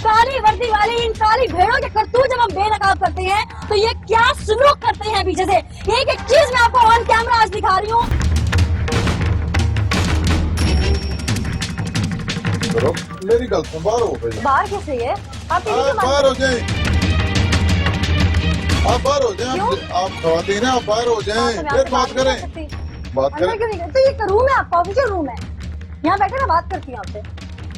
काली वर्दी वाले इन काली भेड़ों के करतूत जब हम बेनकाब करते हैं तो ये क्या सलूक करते हैं पीछे से, एक एक चीज मैं आपको ऑन कैमरा आज दिखा रही हूँ। मेरी गल सुन, बाहर हो गई। बाहर कैसे है आप? बाहर हो जाए, आप बाहर हो जाए, आप खवातीन हैं, आप बाहर हो जाए, फिर बात करें। बात करें क्यों नहीं करते? तो ये रूम है आपका, ऑफिशियल रूम है, यहाँ बैठे मैं बात करती हूँ आपसे।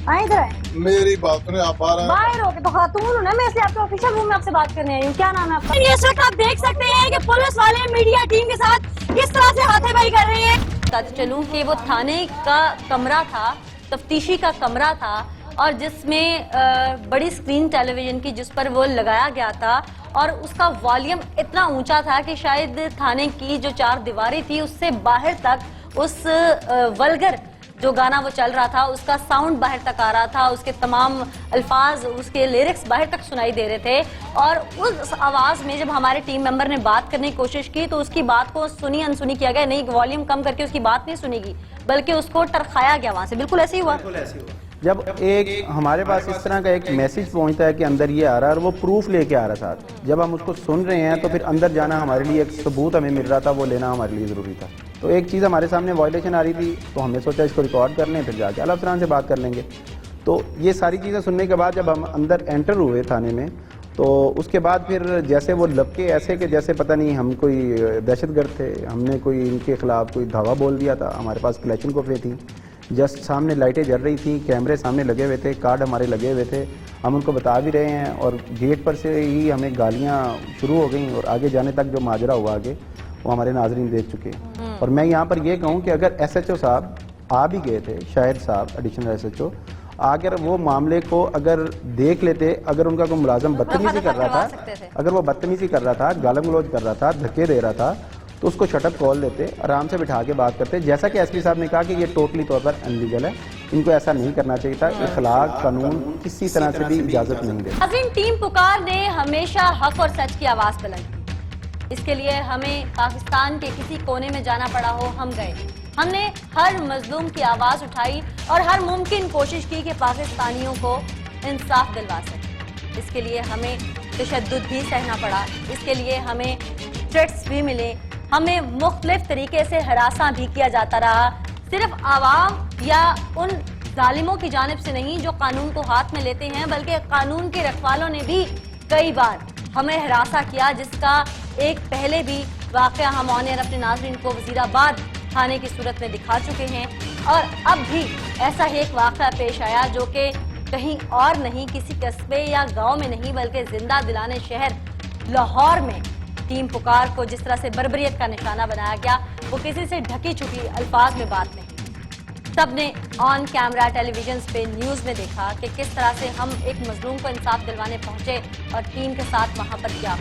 आए इधर आए, मेरी बात सुने, आप बाहर हो के तो खातून हूँ ना मैं, इसलिए आपके ऑफिशियल रूम में आपसे बात करने आई हूँ। क्या नाम है आपका? ये इस वक्त आप देख सकते हैं कि पुलिस वाले मीडिया टीम के साथ किस तरह से हाथेबाई कर रहे हैं। बताते चलूं कि वो थाने का कमरा था, तफ्तीशी का कमरा था, और जिसमें बड़ी स्क्रीन टेलीविजन की जिस पर वो लगाया गया था, और उसका वॉल्यूम इतना ऊंचा था कि शायद थाने की जो चार दीवारें थी उससे बाहर तक उस वल्गर जो गाना वो चल रहा था उसका साउंड बाहर तक आ रहा था, उसके तमाम अल्फाज, उसके लिरिक्स बाहर तक सुनाई दे रहे थे। और उस आवाज में जब हमारे टीम मेंबर ने बात करने की कोशिश की तो उसकी बात को सुनी अनसुनी किया गया, नहीं वॉल्यूम कम करके उसकी बात नहीं सुनेगी बल्कि उसको टरखाया गया वहां से। बिल्कुल ऐसे ही हुआ। जब एक हमारे पास इस तरह का एक मैसेज पहुंचता है कि अंदर ये आ रहा है और वो प्रूफ लेके आ रहा था, जब हम उसको सुन रहे हैं तो फिर अंदर जाना हमारे लिए एक सबूत हमें मिल रहा था, वो लेना हमारे लिए ज़रूरी था। तो एक चीज़ हमारे सामने वायलेशन आ रही थी तो हमने सोचा इसको रिकॉर्ड कर लें, फिर जाके आला अफसरान से बात कर लेंगे। तो ये सारी चीज़ें सुनने के बाद जब हम अंदर एंटर हुए थाने में तो उसके बाद फिर जैसे वो लपके ऐसे कि जैसे पता नहीं हम कोई दहशतगर्द थे, हमने कोई इनके खिलाफ कोई धावा बोल दिया था। हमारे पास क्लैचनकोफे थी, जस्ट सामने लाइटें जल रही थी, कैमरे सामने लगे हुए थे, कार्ड हमारे लगे हुए थे, हम उनको बता भी रहे हैं और गेट पर से ही हमें गालियां शुरू हो गई और आगे जाने तक जो माजरा हुआ आगे वो हमारे नाजरीन देख चुके हैं। और मैं यहाँ पर ये कहूँ कि अगर SHO साहब आ भी गए थे, शाहिद साहब एडिशनल SHO, अगर वो मामले को अगर देख लेते, अगर उनका कोई मुलाजम बदतमीजी कर रहा था, अगर वो बदतमीजी कर रहा था, गालम गलौज कर रहा था, धक्के दे रहा था, तो उसको शटअप कॉल देते, आराम से बिठा के बात करते। जैसा कि SP साहब ने कहा कि ये टोटली तौर पर अनलीगल है, इनको ऐसा नहीं करना चाहिए था, इखलाक कानून किसी तरह से भी इजाजत नहीं देता। टीम पुकार ने हमेशा हक और सच की आवाज बुलंद की, इसके लिए हमें पाकिस्तान के किसी कोने में जाना पड़ा हो, हम गए, हमने हर मजलूम की आवाज उठाई और हर मुमकिन कोशिश की कि पाकिस्तानियों को इंसाफ दिलवा सके। इसके लिए हमें तशद्दुद भी सहना पड़ा, इसके लिए हमें थ्रेट्स भी मिले, हमें मुख्तलिफ तरीके से हरासा भी किया जाता रहा, सिर्फ आवाम या उन जालिमों की जानिब से नहीं जो कानून को हाथ में लेते हैं, बल्कि कानून के रखवालों ने भी कई बार हमें हरासा किया, जिसका एक पहले भी वाकया हम ऑनएयर अपने नाज़रीन को वजीराबाद थाने की सूरत में दिखा चुके हैं। और अब भी ऐसा ही एक वाकया पेश आया जो कि कहीं और नहीं, किसी कस्बे या गांव में नहीं, बल्कि जिंदा दिलाने शहर लाहौर में टीम पुकार को जिस तरह से बर्बरियत का निशाना बनाया गया, वो किसी से ढकी छुपी अल्फाज में बात नहीं। सबने ऑन कैमरा टेलीविजन पे न्यूज में देखा कि किस तरह से हम एक मजलूम को इंसाफ दिलवाने पहुंचे और टीम के साथ वहां पर क्या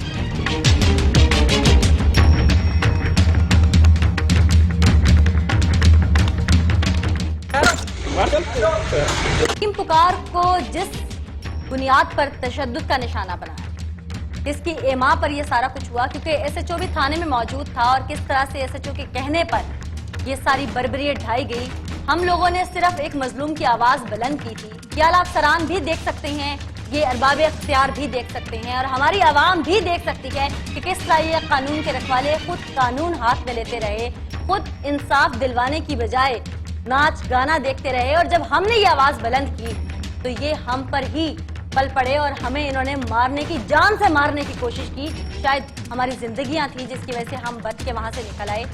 टीम पुकार को जिस बुनियाद पर तशद्दुद का निशाना बनाया, इसकी एमा पर यह सारा कुछ हुआ, क्योंकि SHO भी थाने में मौजूद था और किस तरह से SHO के कहने पर यह सारी बर्बरियत ढाई गई। हम लोगों ने सिर्फ एक मजलूम की आवाज बुलंद की थी। ये आला अफसरान भी देख सकते हैं, ये अरबाब अख्तियार भी देख सकते हैं और हमारी आवाम भी देख सकती है कि किस तरह ये कानून के रखवाले खुद कानून हाथ में लेते रहे, खुद इंसाफ दिलवाने की बजाय नाच गाना देखते रहे। और जब हमने ये आवाज बुलंद की तो ये हम पर ही पल पड़े और हमें इन्होंने मारने की, जान से मारने की कोशिश की। शायद हमारी जिंदगियां थी जिसकी वजह से हम बच के वहां से निकल आए।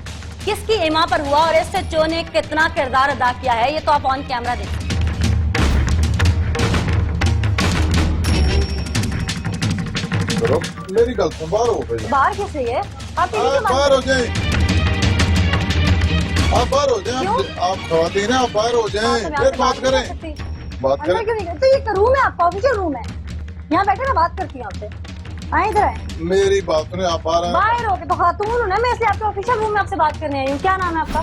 किसकी एमा पर हुआ और SHO ने कितना किरदार अदा किया है, ये तो आप ऑन कैमरा देखें। मेरी गल सुन, बाहर हो गई। बाहर कैसे है आप? बाहर हो जाए, आप बाहर हो जाए, आप खवातीन हैं, आप बाहर हो जाए, फिर बात करें। बात करें क्यों नहीं करते? तो ये रूम है आपका, ऑफिशियल रूम है, यहाँ बैठे मैं बात करती हूँ आपसे। आए इधर आए, मेरी बात सुने, आप बाहर हो के तो खातून हूँ ना मैं, इसलिए आपके ऑफिशियल रूम में आपसे बात करने आई हूँ। क्या नाम है आपका?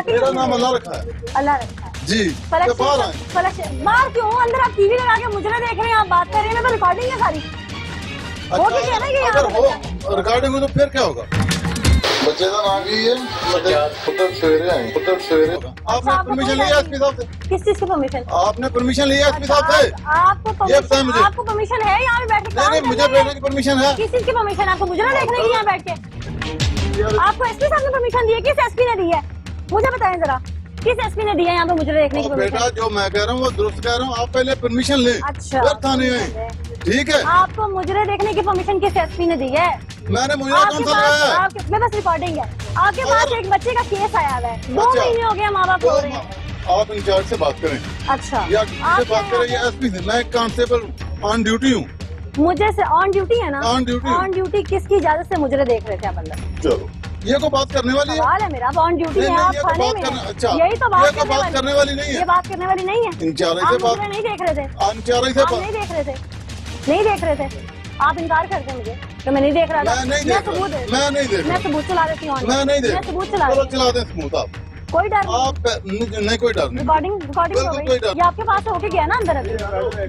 मेरा नाम अल्लाह रखा है। अल्लाह रखा है जी। बाहर क्यों? अंदर आप TV लगा के मुझे देख रहे हैं, आप बात कर रहे हैं, मैं तो रिकॉर्डिंग है सारी। अगर हो रिकॉर्डिंग हो तो फिर क्या होगा? बच्चे का नाम की है, मतलब सवेरे आए, मतलब सवेरे आपने परमिशन लिया एसपी साहब से? किस चीज की परमिशन? आपने परमिशन लिया एसपी साहब से? आपको ये बताएं मुझे। आपको परमिशन है यहाँ पे बैठ के? नहीं, मुझे बैठने की परमिशन है। किस चीज की परमिशन? आपको मुझे देखने की यहाँ बैठ के? आपको एसपी साहब ने परमिशन दी है? किस एसपी ने दी है मुझे बताएं जरा, किस एसपी ने दिया यहाँ पे मुझे देखने की परमिशन? बेटा जो मैं कह रहा हूँ वो दुरुस्त कह रहा हूँ, आप पहले परमिशन लें अच्छा फिर थाने आए, ठीक है? आपको मुजरे देखने की परमिशन किस एसपी ने दी है? मैंने मुजरा कौन सा लगाया है? मेरे पास रिकॉर्डिंग है, आपके पास एक बच्चे का केस आया हुआ है, 2 महीने हो गए माँ बाप रो रहे हैं। आप इंचार्ज से बात करें। अच्छा या किससे बात करें या एसपी से? मैं कांस्टेबल ऑन ड्यूटी हूँ। मुझे से ऑन ड्यूटी है ना? On duty. ऑन ड्यूटी किसकी इजाजत से मुजरे देख रहे थे आप अंदर? चलो ये को बात करने वाली है? सवाल है मेरा, ऑन ड्यूटी है आप थाने में? अच्छा यही तो बात करने वाली नहीं है। ये बात करने वाली नहीं है। इंचार्ज से बात नहीं देख रहे थे? इंचार्ज से नहीं देख रहे थे? नहीं देख रहे थे? आप इनकार करते हैं मुझे तो मैं नहीं देख रहा था। मैं सबूत मैं सबूत चला देती हूँ। मैं नहीं देख, मैं सबूत चला दें सबूत आप। कोई डर नहीं। आप नहीं, कोई डर नहीं। रिकॉर्डिंग बिल्कुल कोई डर ये आपके पास होके गया ना अंदर अभी?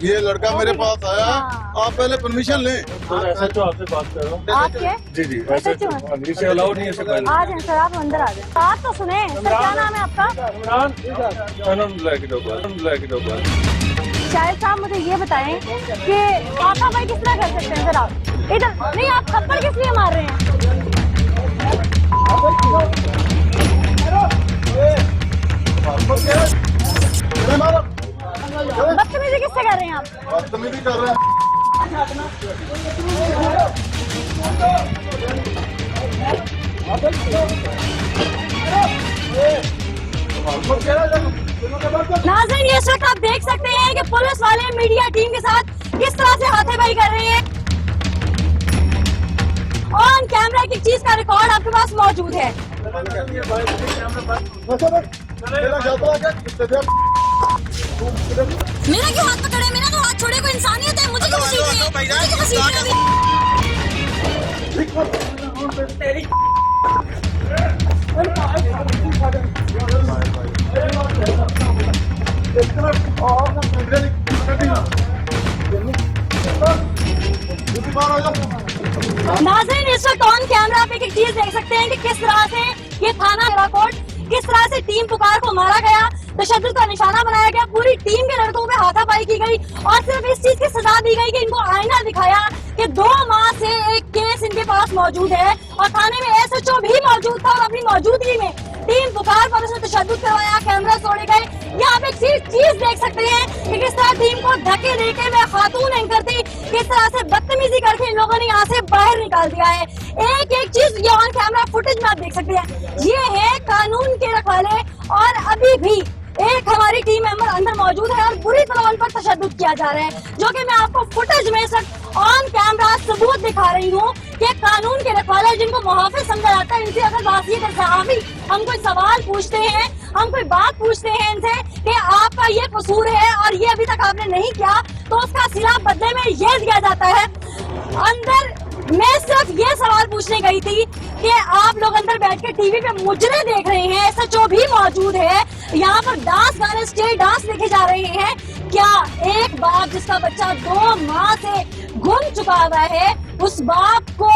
ये लड़का मेरे पास आया, आप पहले परमिशन लें। तो आपसे बात कर रहा हूँ। आपके जी SHO हैं? इसे अलाउड नहीं है सर। आ जाए सर, आप अंदर आ जाए। बात तो सुने सर, क्या नाम है आपका? शाहिद साहब मुझे ये बताएं कि आका भाई किस तरह कर सकते हैं? सर आप इधर नहीं, आप थप्पड़ किस लिए मार रहे हैं? बदतमीजी किससे कर रहे हैं आप? बदतमीजी कर रहे हैं। नाज़रीन ये वक्त आप देख सकते हैं कि पुलिस वाले मीडिया टीम के साथ किस तरह से हाथेबाई कर रहे हैं। ऑन कैमरा की चीज का रिकॉर्ड आपके पास मौजूद है। मेरा क्यों हाथ पकड़े? मेरा तो हाथ छोड़े, कोई इंसानियत है? मुझे क्यों घसीट रहे हैं? मुझे क्यों घसीट रहे नाज़रीन इस वक्त ऑन कैमरा पे एक चीज देख सकते हैं कि किस तरह से ये थाना हिराकोट, किस तरह से टीम पुकार को मारा गया, तशद्दुद का निशाना बनाया गया, पूरी टीम के लड़कों पे हाथापाई की गई और सिर्फ इस चीज की सजा दी गई कि इनको आईना दिखाया कि 2 माह से एक केस इनके पास मौजूद है और थाने में SHO भी मौजूद था और अपनी मौजूदगी में टीम पुकार पर उसने तशद्दुद करवाया, कैमरा तोड़े गए। ये आप एक चीज देख सकते हैं कि किस तरह टीम को धक्के देके मैं खातून एंकर थी, किस तरह से बदतमीजी करके इन लोगों ने यहाँ से बाहर निकाल दिया है। एक एक चीज ये ऑन कैमरा फुटेज में आप देख सकते हैं। ये है कानून के रखवाले और अभी भी एक हमारी टीम मेंबर अंदर मौजूद है और बुरी तरह उन पर तशद्दुद किया जा रहा है, जो कि मैं आपको फुटेज में सिर्फ ऑन कैमरा सबूत दिखा रही हूँ कि कानून के रखवाले जिनको मुहाफिज समझा जाता है, इनसे अगर बातचीत सहाफी हम कोई सवाल पूछते हैं, हम कोई बात पूछते हैं इनसे कि आपका ये कसूर है और ये अभी तक आपने नहीं किया, तो उसका सिला बदले में ये दिया जाता है। अंदर मैं सिर्फ ये सवाल पूछने गई थी कि आप लोग अंदर बैठ के टीवी पे मुजरे देख रहे हैं, SHO भी मौजूद है, यहाँ पर डांस गाने स्टेज डांस देखे जा रहे हैं। क्या एक बाप जिसका बच्चा 2 माह से गुम चुका हुआ है, उस बाप को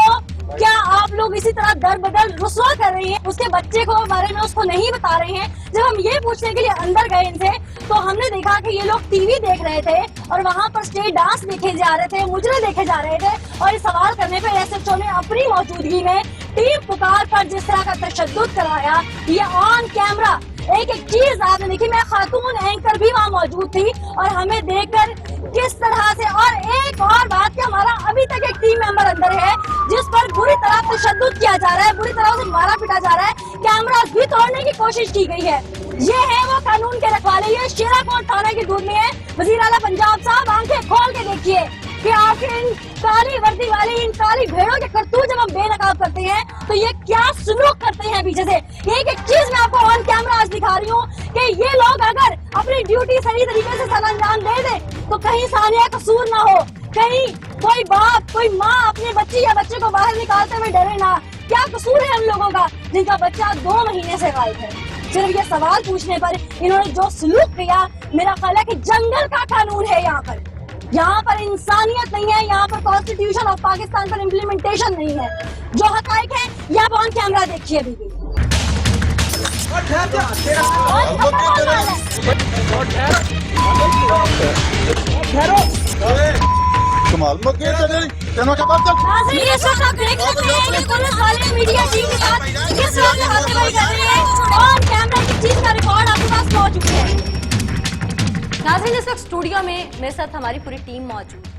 क्या आप लोग इसी तरह दर बदर रुसवा कर रहे हैं? उसके बच्चे को बारे में उसको नहीं बता रहे हैं। जब हम ये पूछने के लिए अंदर गए इनसे तो हमने देखा कि ये लोग टीवी देख रहे थे और वहाँ पर स्टेज डांस देखे जा रहे थे, मुजरे देखे जा रहे थे और इस सवाल करने पे SHO ने अपनी मौजूदगी में टीम पुकार पर जिस तरह का तशद्दुद कराया, ये ऑन कैमरा एक एक चीज आपने देखी। मैं खातून एंकर भी वहाँ मौजूद थी और हमें देखकर किस तरह से, और एक और बात कि हमारा अभी तक एक टीम मेंबर अंदर है जिस पर बुरी तरह तशद्दुद किया जा रहा है, बुरी तरह से मारा पीटा जा रहा है, कैमरा भी तोड़ने की कोशिश की गई है। ये है वो कानून के रखवाले, ये शेराकोट थाना की दूध में है। वजीर आला पंजाब साहब आंखें खोल के देखिए कि आखिर इन काली वर्दी वाले, इन काली भेड़ों के करतूत जब हम बेनकाब करते हैं तो ये क्या सुलूक करते हैं पीछे से। एक एक चीज मैं आपको ऑन कैमरा आज दिखा रही हूँ कि ये लोग अगर अपनी ड्यूटी सही तरीके से सर अंजाम दे दे तो कहीं सानिया कसूर ना हो, कहीं कोई बाप कोई माँ अपने बच्ची या बच्चे को बाहर निकालते हुए डरे ना। क्या कसूर है हम लोगों का जिनका बच्चा 2 महीने से गायब है? सिर्फ ये सवाल पूछने पर इन्होंने जो सलूक किया, मेरा ख्याल है कि जंगल का कानून है यहाँ पर इंसानियत नहीं है, यहाँ पर कॉन्स्टिट्यूशन ऑफ पाकिस्तान पर इम्प्लीमेंटेशन नहीं है। जो हकाइक है ये आप ऑन कैमरा देखिए अभी भी। कमाल मत कर तेनों के बाद नाज़रीन, इस वक्त आप देख सकते हैं कि पुलिस वाले मीडिया टीम के साथ किस तरह से हाथापाई कर रहे हैं और कैमरा की चीज का रिकॉर्ड आपके पास पहुंच चुके हैं। नाज़रीन, इस वक्त स्टूडियो में मेरे साथ हमारी पूरी टीम मौजूद है।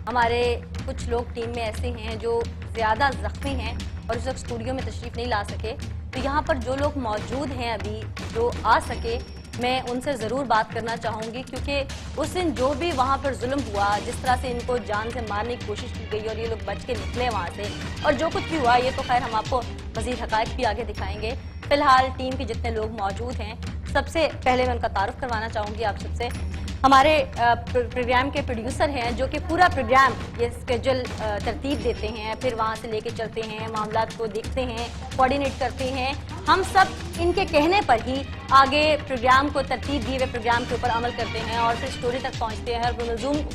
हमारे कुछ लोग टीम में ऐसे हैं जो ज्यादा जख्मी हैं और इस वक्त स्टूडियो में तशरीफ नहीं ला सके, तो यहाँ पर जो लोग मौजूद हैं अभी जो आ सके, मैं उनसे ज़रूर बात करना चाहूँगी, क्योंकि उस दिन जो भी वहाँ पर जुल्म हुआ, जिस तरह से इनको जान से मारने की कोशिश की गई और ये लोग बच के निकले वहाँ से, और जो कुछ भी हुआ ये तो खैर हम आपको मज़ीद हक़ाइक़ भी आगे दिखाएंगे। फिलहाल टीम के जितने लोग मौजूद हैं, सबसे पहले मैं उनका तारुफ करवाना चाहूँगी आप सबसे। हमारे प्रोग्राम के प्रोड्यूसर हैं जो कि पूरा प्रोग्राम ये स्केड्यूल तरतीब देते हैं, फिर वहाँ से लेके चलते हैं, मामलात को देखते हैं, कोऑर्डिनेट करते हैं। हम सब इनके कहने पर ही आगे प्रोग्राम को तरतीब दिए हुए प्रोग्राम के ऊपर अमल करते हैं और फिर स्टोरी तक पहुँचते हैं, हर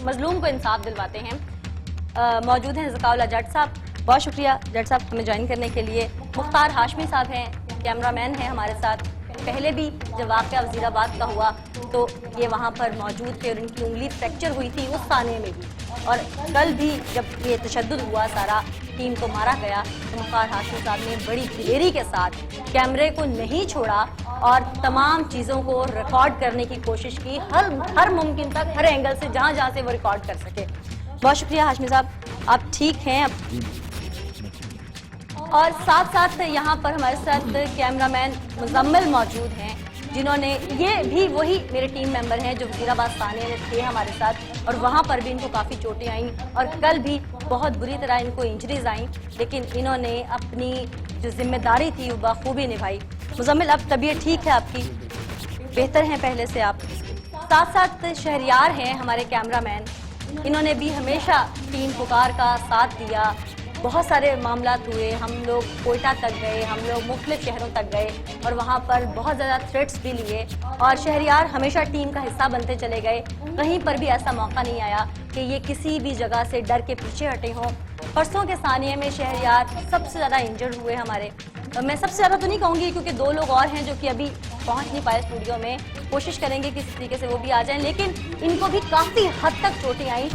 मजलूम को इंसाफ दिलवाते हैं। मौजूद हैं ज़काउल्लाह जट साहब, बहुत शुक्रिया जट साहब हमें ज्वाइन करने के लिए। मुख्तार हाशमी साहब हैं, कैमरामैन हैं हमारे साथ। पहले भी जब वाक़या वज़ीराबाद का हुआ तो ये वहाँ पर मौजूद थे और इनकी उंगली फ्रैक्चर हुई थी उस थाने में भी, और कल भी जब ये तशद्दुद हुआ, सारा टीम को मारा गया, तो मुख्तार हाशमी साहब ने बड़ी दिलेरी के साथ कैमरे को नहीं छोड़ा और तमाम चीज़ों को रिकॉर्ड करने की कोशिश की, हर मुमकिन तक, हर एंगल से, जहाँ जहाँ से वो रिकॉर्ड कर सके। बहुत शुक्रिया हाशमी साहब, आप ठीक हैं अब? और साथ साथ यहाँ पर हमारे साथ कैमरामैन मुजम्मिल मौजूद हैं, जिन्होंने, ये भी वही मेरे टीम मेंबर हैं जो वज़ीराबाद थाने में थे हमारे साथ, और वहाँ पर भी इनको काफ़ी चोटें आईं और कल भी बहुत बुरी तरह इनको इंजरीज आईं, लेकिन इन्होंने अपनी जो जिम्मेदारी थी वो बखूबी निभाई। मुजम्मिल, अब तबीयत ठीक है आपकी? बेहतर हैं पहले से आप? साथ साथ शहरियार हैं हमारे कैमरामैन, इन्होंने भी हमेशा टीम पुकार का साथ दिया। बहुत सारे मामलात हुए, हम लोग कोयटा तक गए, हम लोग मुख्तलिफ शहरों तक गए और वहाँ पर बहुत ज़्यादा थ्रेट्स भी लिए, और शहरियार हमेशा टीम का हिस्सा बनते चले गए। कहीं पर भी ऐसा मौका नहीं आया कि ये किसी भी जगह से डर के पीछे हटे हों। परसों के सानिये में शहरियार सबसे ज़्यादा इंजर्ड हुए हमारे। मैं सबसे ज़्यादा तो नहीं कहूँगी क्योंकि 2 लोग और हैं जो कि अभी पहुँच नहीं पाए स्टूडियो में, कोशिश करेंगे किसी तरीके से वो भी आ जाएँ, लेकिन इनको भी काफ़ी हद तक चोटें आई।